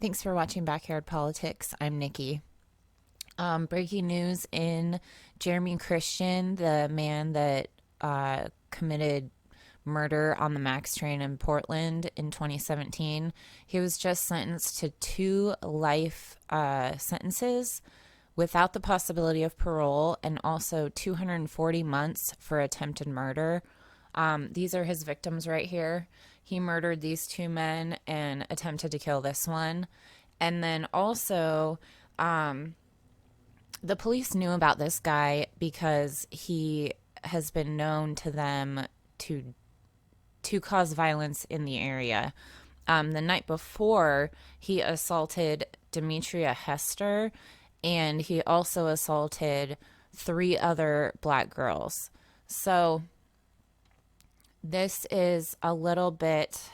Thanks for watching Backyard Politics. I'm Nikki. Breaking news in Jeremy Christian, the man that committed murder on the Max train in Portland in 2017. He was just sentenced to 2 life sentences without the possibility of parole, and also 240 months for attempted murder. These are his victims right here. He murdered these 2 men and attempted to kill this one. And then also, the police knew about this guy because he has been known to them to cause violence in the area. The night before, he assaulted Demetria Hester, and he also assaulted 3 other black girls. So this is a little bit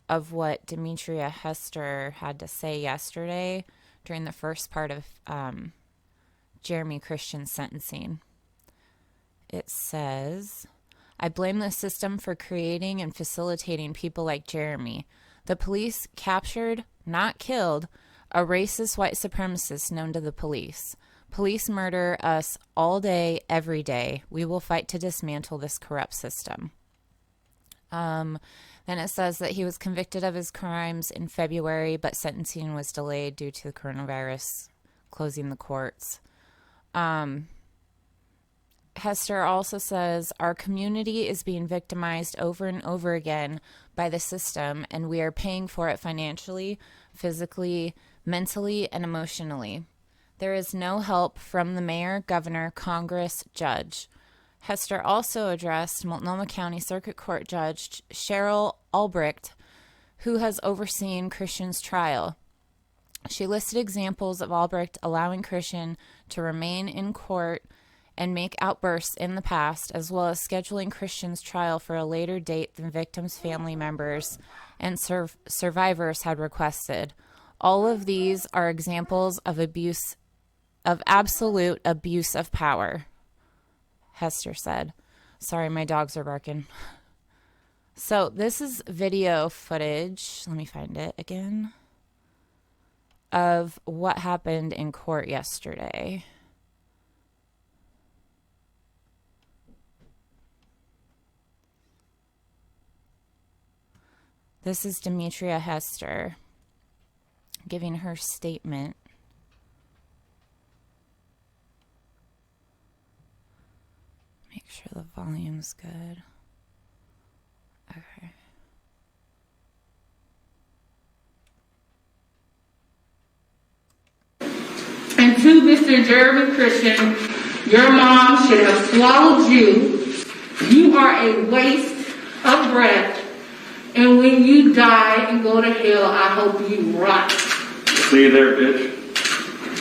of what Demetria Hester had to say yesterday during the first part of Jeremy Christian's sentencing. It says, "I blame the system for creating and facilitating people like Jeremy. The police captured, not killed, a racist white supremacist known to the police. Police murder us all day, every day. We will fight to dismantle this corrupt system." Then it says that he was convicted of his crimes in February, but sentencing was delayed due to the coronavirus closing the courts. Hester also says, "Our community is being victimized over and over again by the system, and we are paying for it financially, physically, mentally, and emotionally. There is no help from the mayor, governor, Congress, judge." Hester also addressed Multnomah County Circuit Court Judge Cheryl Albrecht, who has overseen Christian's trial. She listed examples of Albrecht allowing Christian to remain in court and make outbursts in the past, as well as scheduling Christian's trial for a later date than victims' family members and survivors had requested. All of these are examples of abuse, of absolute abuse of power, Hester said. Sorry, my dogs are barking. So this is video footage, let me find it again, of what happened in court yesterday. This is Demetria Hester giving her statement. Make sure the volume's good. Okay. And to Mr. Jeremy Christian, your mom should have swallowed you. You are a waste of breath. And when you die and go to hell, I hope you rot. See you there, bitch.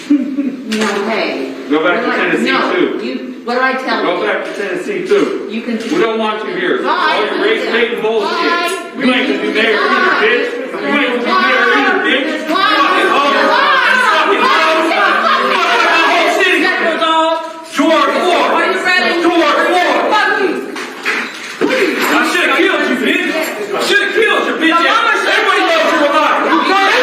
No, hey. Go back to Tennessee, too. What do I tell you? Go back to Tennessee, too. You can. We don't want you here. Bye. All your race-baiting bullshit. Bye. You ain't gonna do mayor either, bitch. You ain't gonna do mayor either, bitch. Fucking hoe. Fucking hoe. Whole city. George Ford. Are you ready? George Ford. Fuck you. I should have killed you, bitch. I should have killed you, bitch. Everybody knows you're alive. Quiet.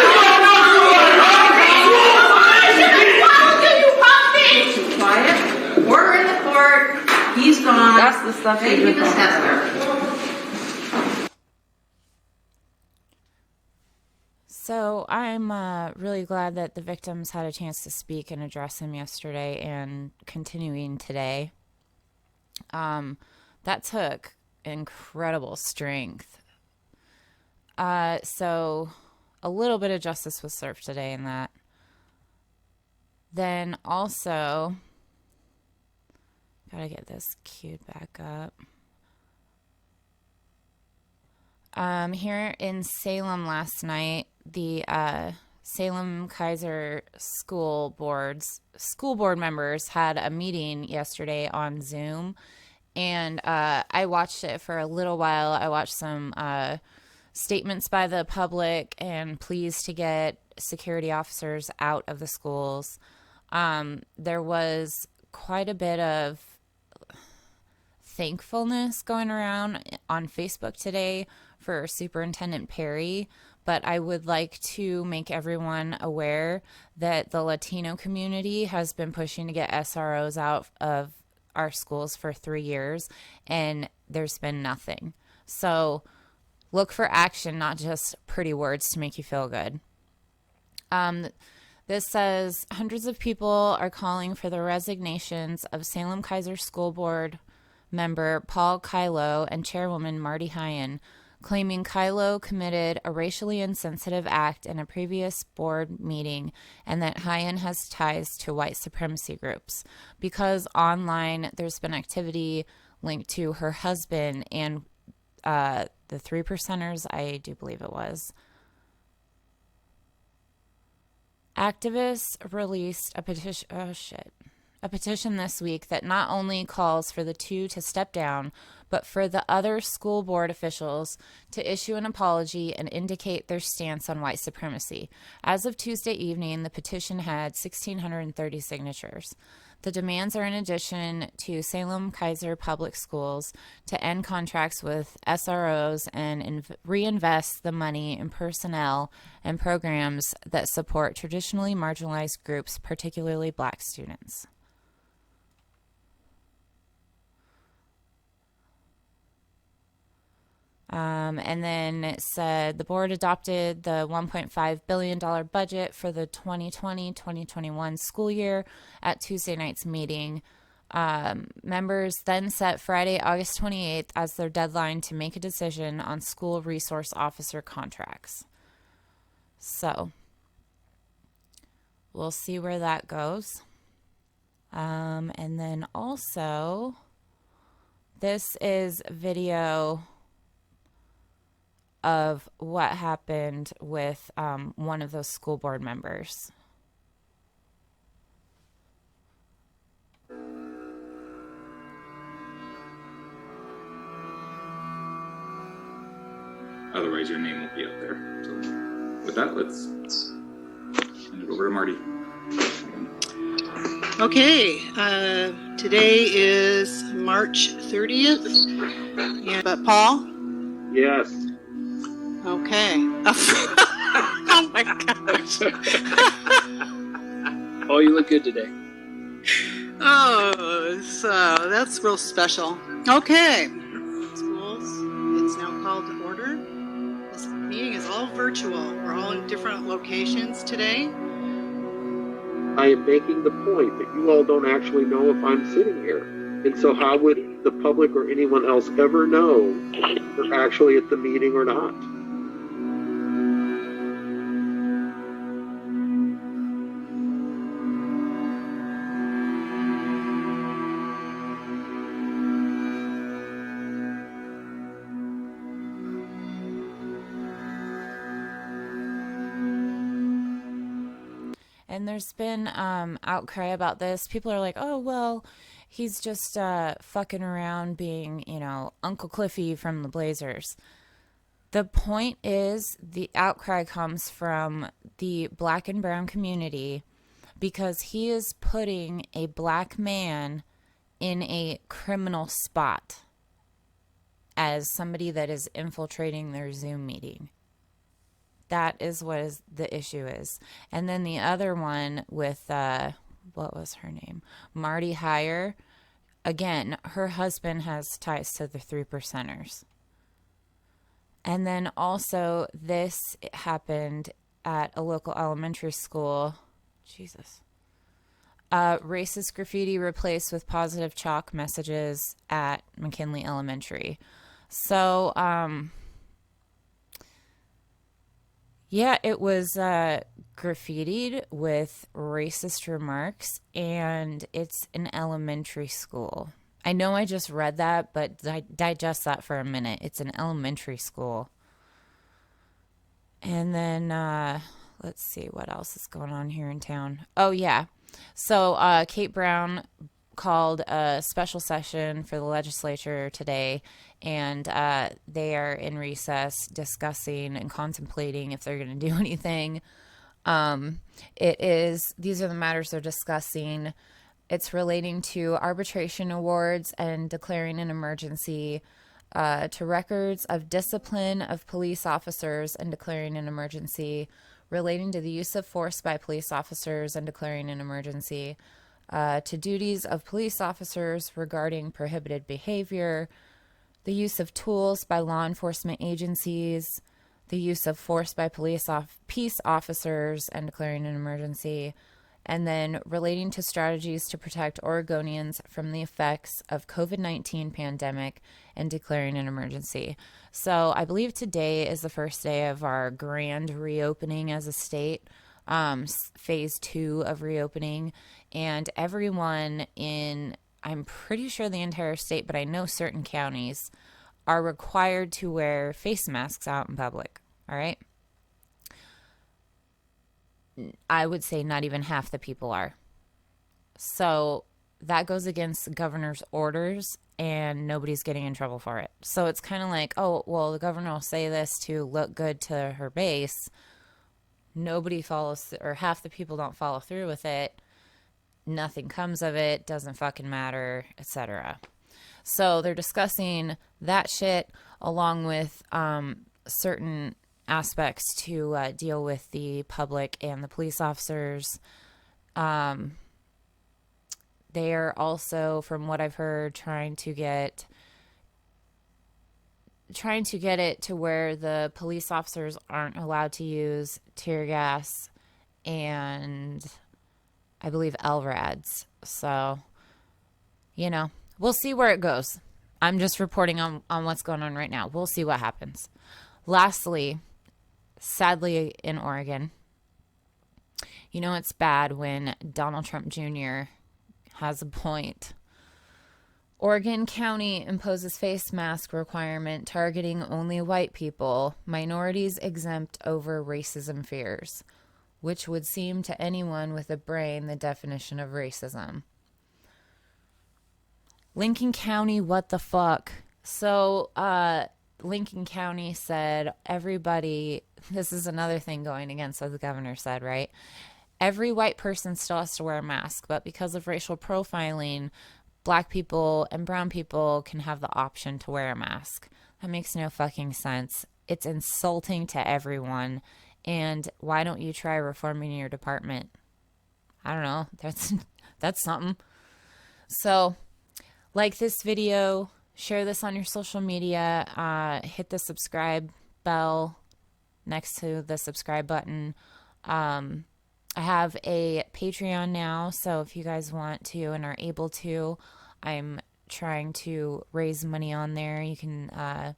We're in the court. He's gone. That's the stuff Thank you you, do. Miss Hester. So I'm really glad that the victims had a chance to speak and address him yesterday and continuing today. That took incredible strength. So a little bit of justice was served today in that. Then also, gotta get this queued back up. Here in Salem last night, the Salem-Keizer school board members had a meeting yesterday on Zoom, and I watched it for a little while. I watched some statements by the public and pleas to get security officers out of the schools. There was quite a bit of thankfulness going around on Facebook today for Superintendent Perry, but I would like to make everyone aware that the Latino community has been pushing to get SROs out of our schools for 3 years, and there's been nothing. So look for action, not just pretty words to make you feel good. This says hundreds of people are calling for the resignations of Salem-Keizer School Board member Paul Kyllo and Chairwoman Marty Heyen, claiming Kyllo committed a racially insensitive act in a previous board meeting and that Heyen has ties to white supremacy groups. Because online there's been activity linked to her husband and the 3%ers, I do believe it was. Activists released a petition this week that not only calls for the two to step down, but for the other school board officials to issue an apology and indicate their stance on white supremacy. As of Tuesday evening, the petition had 1,630 signatures. The demands are in addition to Salem-Keizer Public Schools to end contracts with SROs and reinvest the money in personnel and programs that support traditionally marginalized groups, particularly Black students. And then it said the board adopted the $1.5 billion budget for the 2020-2021 school year at Tuesday night's meeting. Members then set Friday, August 28th as their deadline to make a decision on school resource officer contracts. So we'll see where that goes. And then also, this is video of what happened with one of those school board members. Otherwise, your name won't be up there. So, with that, let's hand it over to Marty. Okay, today is March 30th. Yeah, but Paul? Yes. Okay. Oh my gosh. Oh, you look good today. Oh, so that's real special. Okay. Schools, it's now called to order. This meeting is all virtual. We're all in different locations today. I am making the point that you all don't actually know if I'm sitting here. And so how would the public or anyone else ever know if they're actually at the meeting or not? And there's been outcry about this. People are like, oh, well, he's just fucking around being, Uncle Cliffy from the Blazers. The point is the outcry comes from the Black and brown community because he is putting a Black man in a criminal spot as somebody that is infiltrating their Zoom meeting. That is what the issue is. And then the other one with, what was her name? Marty Heyen. Again, her husband has ties to the 3%ers. And then also this happened at a local elementary school. Jesus. Racist graffiti replaced with positive chalk messages at McKinley Elementary. So, yeah, it was graffitied with racist remarks, and it's an elementary school. I know I just read that, but digest that for a minute. It's an elementary school. And then, let's see what else is going on here in town. Oh, yeah. So Kate Brown called a special session for the legislature today, and they are in recess discussing and contemplating if they're going to do anything. These are the matters they're discussing. It's relating to arbitration awards and declaring an emergency, to records of discipline of police officers and declaring an emergency, relating to the use of force by police officers and declaring an emergency, to duties of police officers regarding prohibited behavior, the use of tools by law enforcement agencies, the use of force by peace officers and declaring an emergency, and then relating to strategies to protect Oregonians from the effects of COVID-19 pandemic and declaring an emergency. So I believe today is the first day of our grand reopening as a state, phase 2 of reopening, and everyone in, I'm pretty sure the entire state, but I know certain counties are required to wear face masks out in public. All right. I would say not even half the people are. So that goes against the governor's orders and nobody's getting in trouble for it. So it's kind of like, oh, well, the governor will say this to look good to her base. Nobody follows, or half the people don't follow through with it. Nothing comes of it, doesn't fucking matter, etc. So they're discussing that shit along with certain aspects to deal with the public and the police officers. They are also, from what I've heard, trying to get it to where the police officers aren't allowed to use tear gas and I believe LRADs. So, you know, we'll see where it goes. I'm just reporting on what's going on right now. We'll see what happens. Lastly, sadly in Oregon, you know it's bad when Donald Trump Jr. has a point. Oregon County imposes face mask requirement targeting only white people, minorities exempt over racism fears, which would seem to anyone with a brain the definition of racism. Lincoln County, what the fuck? So, Lincoln County said everybody, this is another thing going against what the governor said, right? Every white person still has to wear a mask, but because of racial profiling, black people and brown people can have the option to wear a mask. That makes no fucking sense. It's insulting to everyone. And why don't you try reforming your department? I don't know. That's something. So, like this video, share this on your social media, hit the subscribe bell next to the subscribe button. I have a Patreon now, so if you guys want to and are able to, I'm trying to raise money on there. You can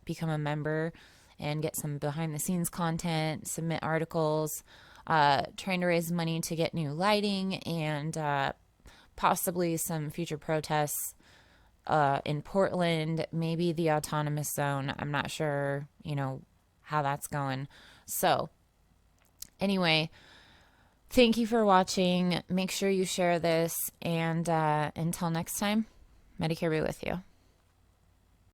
become a member and get some behind the scenes content, submit articles, trying to raise money to get new lighting and possibly some future protests in Portland, maybe the autonomous zone. I'm not sure, how that's going. So anyway, thank you for watching. Make sure you share this, and until next time, Medicare be with you.